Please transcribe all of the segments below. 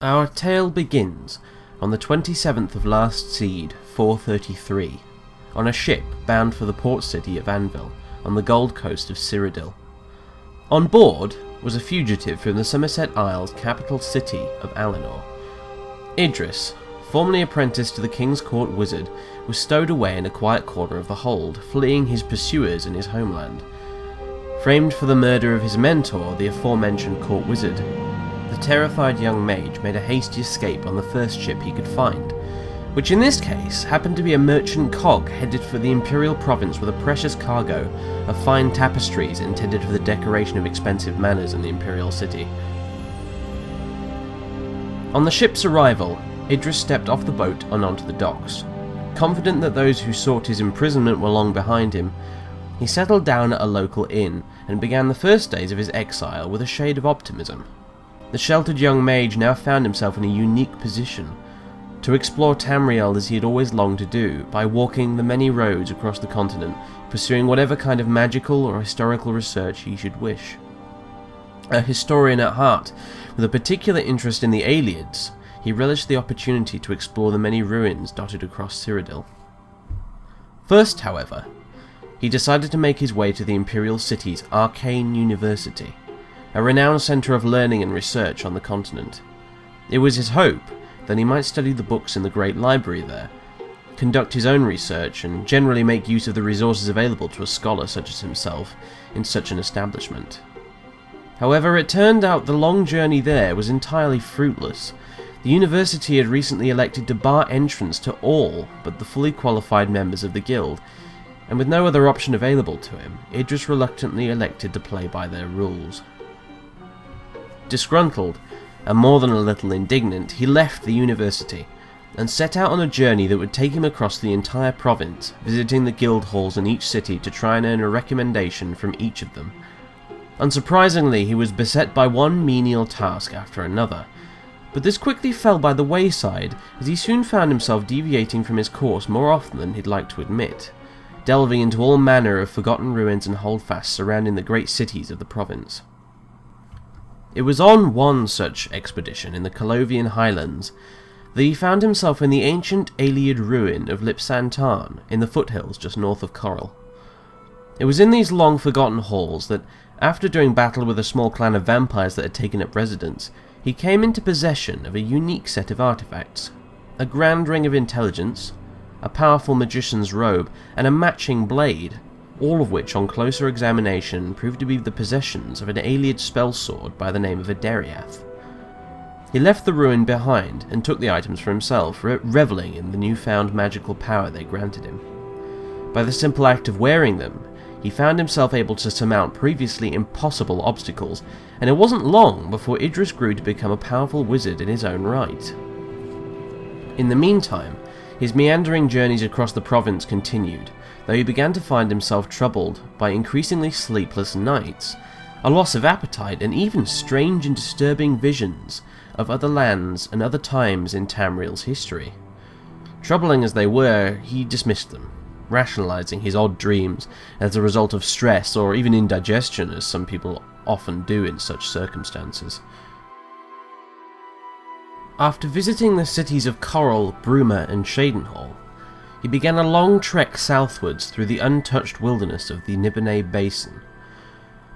Our tale begins on the 27th of last seed, 433, on a ship bound for the port city of Anvil, on the Gold Coast of Cyrodiil. On board was a fugitive from the Somerset Isles capital city of Alinor. Idris, formerly apprenticed to the King's Court wizard, was stowed away in a quiet corner of the hold, fleeing his pursuers in his homeland. Framed for the murder of his mentor, the aforementioned court wizard, the terrified young mage made a hasty escape on the first ship he could find, which in this case happened to be a merchant cog headed for the Imperial Province with a precious cargo of fine tapestries intended for the decoration of expensive manors in the Imperial City. On the ship's arrival, Idris stepped off the boat and onto the docks. Confident that those who sought his imprisonment were long behind him, he settled down at a local inn and began the first days of his exile with a shade of optimism. The sheltered young mage now found himself in a unique position to explore Tamriel as he had always longed to do, by walking the many roads across the continent, pursuing whatever kind of magical or historical research he should wish. A historian at heart, with a particular interest in the Aelids, he relished the opportunity to explore the many ruins dotted across Cyrodiil. First, however, he decided to make his way to the Imperial City's Arcane University, a renowned centre of learning and research on the continent. It was his hope that he might study the books in the Great Library there, conduct his own research, and generally make use of the resources available to a scholar such as himself in such an establishment. However, it turned out the long journey there was entirely fruitless. The university had recently elected to bar entrance to all but the fully qualified members of the guild, and with no other option available to him, Idris reluctantly elected to play by their rules. Disgruntled, and more than a little indignant, he left the university, and set out on a journey that would take him across the entire province, visiting the guild halls in each city to try and earn a recommendation from each of them. Unsurprisingly, he was beset by one menial task after another, but this quickly fell by the wayside, as he soon found himself deviating from his course more often than he'd like to admit, delving into all manner of forgotten ruins and holdfasts surrounding the great cities of the province. It was on one such expedition in the Colovian Highlands that he found himself in the ancient Aeliad ruin of Lipsantarn in the foothills just north of Coral. It was in these long-forgotten halls that, after doing battle with a small clan of vampires that had taken up residence, he came into possession of a unique set of artifacts: a grand ring of intelligence, a powerful magician's robe, and a matching blade, all of which on closer examination proved to be the possessions of an Aeliad spellsword by the name of a Dariath. He left the ruin behind and took the items for himself, revelling in the newfound magical power they granted him. By the simple act of wearing them, he found himself able to surmount previously impossible obstacles, and it wasn't long before Idris grew to become a powerful wizard in his own right. In the meantime, his meandering journeys across the province continued, though he began to find himself troubled by increasingly sleepless nights, a loss of appetite, and even strange and disturbing visions of other lands and other times in Tamriel's history. Troubling as they were, he dismissed them, rationalizing his odd dreams as a result of stress or even indigestion, as some people often do in such circumstances. After visiting the cities of Coral, Bruma, and Shadenhall, he began a long trek southwards through the untouched wilderness of the Nibonay Basin.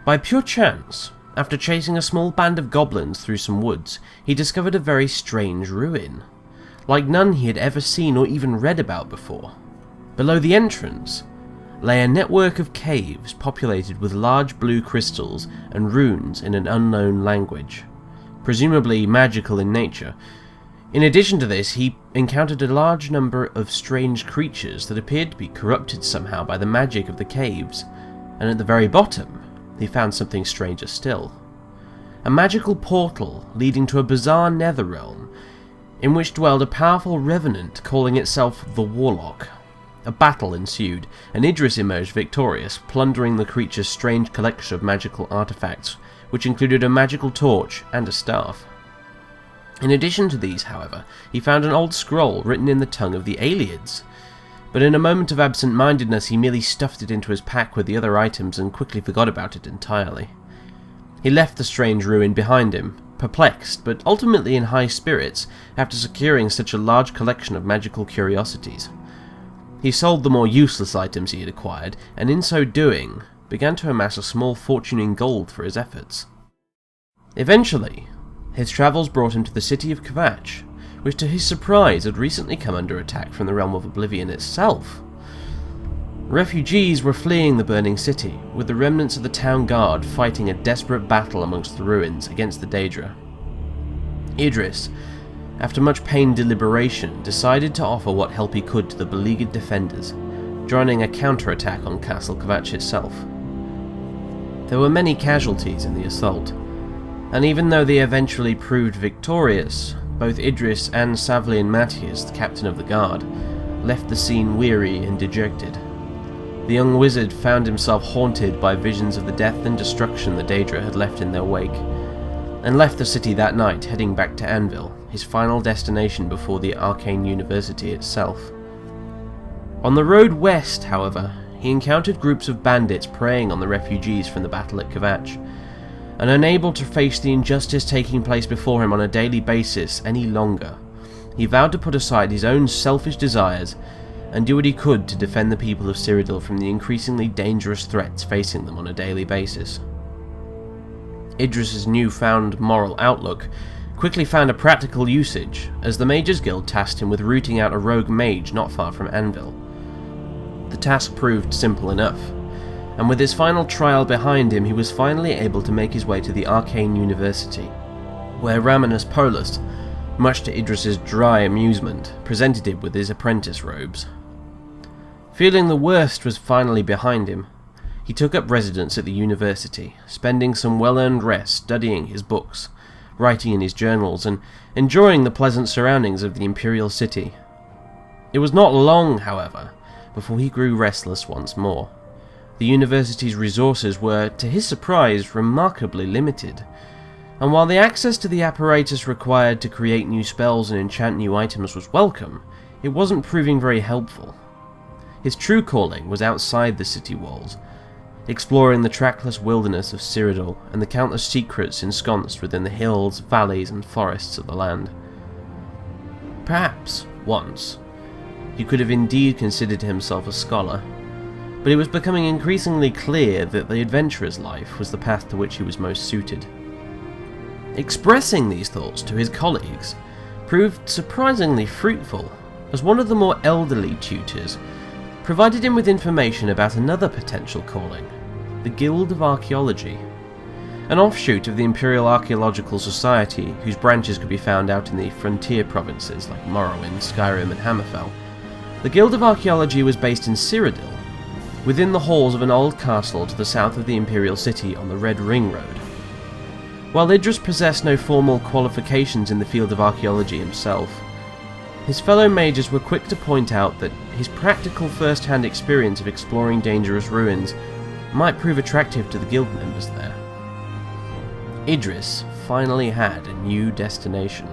By pure chance, after chasing a small band of goblins through some woods, he discovered a very strange ruin, like none he had ever seen or even read about before. Below the entrance lay a network of caves populated with large blue crystals and runes in an unknown language, presumably magical in nature. In addition to this, he encountered a large number of strange creatures that appeared to be corrupted somehow by the magic of the caves, and at the very bottom, he found something stranger still. A magical portal leading to a bizarre netherrealm, in which dwelled a powerful revenant calling itself the Warlock. A battle ensued, and Idris emerged victorious, plundering the creature's strange collection of magical artifacts, which included a magical torch and a staff. In addition to these, however, he found an old scroll written in the tongue of the Aelids, but in a moment of absent-mindedness he merely stuffed it into his pack with the other items and quickly forgot about it entirely. He left the strange ruin behind him, perplexed but ultimately in high spirits after securing such a large collection of magical curiosities. He sold the more useless items he had acquired, and in so doing, began to amass a small fortune in gold for his efforts. Eventually, his travels brought him to the city of Kvatch, which to his surprise had recently come under attack from the realm of Oblivion itself. Refugees were fleeing the burning city, with the remnants of the town guard fighting a desperate battle amongst the ruins against the Daedra. Idris, after much pained deliberation, decided to offer what help he could to the beleaguered defenders, joining a counterattack on Castle Kvatch itself. There were many casualties in the assault, and even though they eventually proved victorious, both Idris and Savlian Matthias, the captain of the guard, left the scene weary and dejected. The young wizard found himself haunted by visions of the death and destruction the Daedra had left in their wake, and left the city that night, heading back to Anvil, his final destination before the Arcane University itself. On the road west, however, he encountered groups of bandits preying on the refugees from the battle at Kvatch, and unable to face the injustice taking place before him on a daily basis any longer, he vowed to put aside his own selfish desires and do what he could to defend the people of Cyrodiil from the increasingly dangerous threats facing them on a daily basis. Idris's newfound moral outlook quickly found a practical usage, as the Mages Guild tasked him with rooting out a rogue mage not far from Anvil. The task proved simple enough, and with his final trial behind him, he was finally able to make his way to the Arcane University, where Raminus Polus, much to Idris's dry amusement, presented him with his apprentice robes. Feeling the worst was finally behind him, he took up residence at the university, spending some well-earned rest studying his books, writing in his journals, and enjoying the pleasant surroundings of the Imperial City. It was not long, however, before he grew restless once more. The university's resources were, to his surprise, remarkably limited, and while the access to the apparatus required to create new spells and enchant new items was welcome, it wasn't proving very helpful. His true calling was outside the city walls, exploring the trackless wilderness of Cyrodiil and the countless secrets ensconced within the hills, valleys, and forests of the land. Perhaps, once, he could have indeed considered himself a scholar, but it was becoming increasingly clear that the adventurer's life was the path to which he was most suited. Expressing these thoughts to his colleagues proved surprisingly fruitful, as one of the more elderly tutors provided him with information about another potential calling, the Guild of Archaeology, an offshoot of the Imperial Archaeological Society whose branches could be found out in the frontier provinces like Morrowind, Skyrim, and Hammerfell. The Guild of Archaeology was based in Cyrodiil, within the halls of an old castle to the south of the Imperial City on the Red Ring Road. While Idris possessed no formal qualifications in the field of archaeology himself, his fellow mages were quick to point out that his practical first-hand experience of exploring dangerous ruins might prove attractive to the guild members there. Idris finally had a new destination.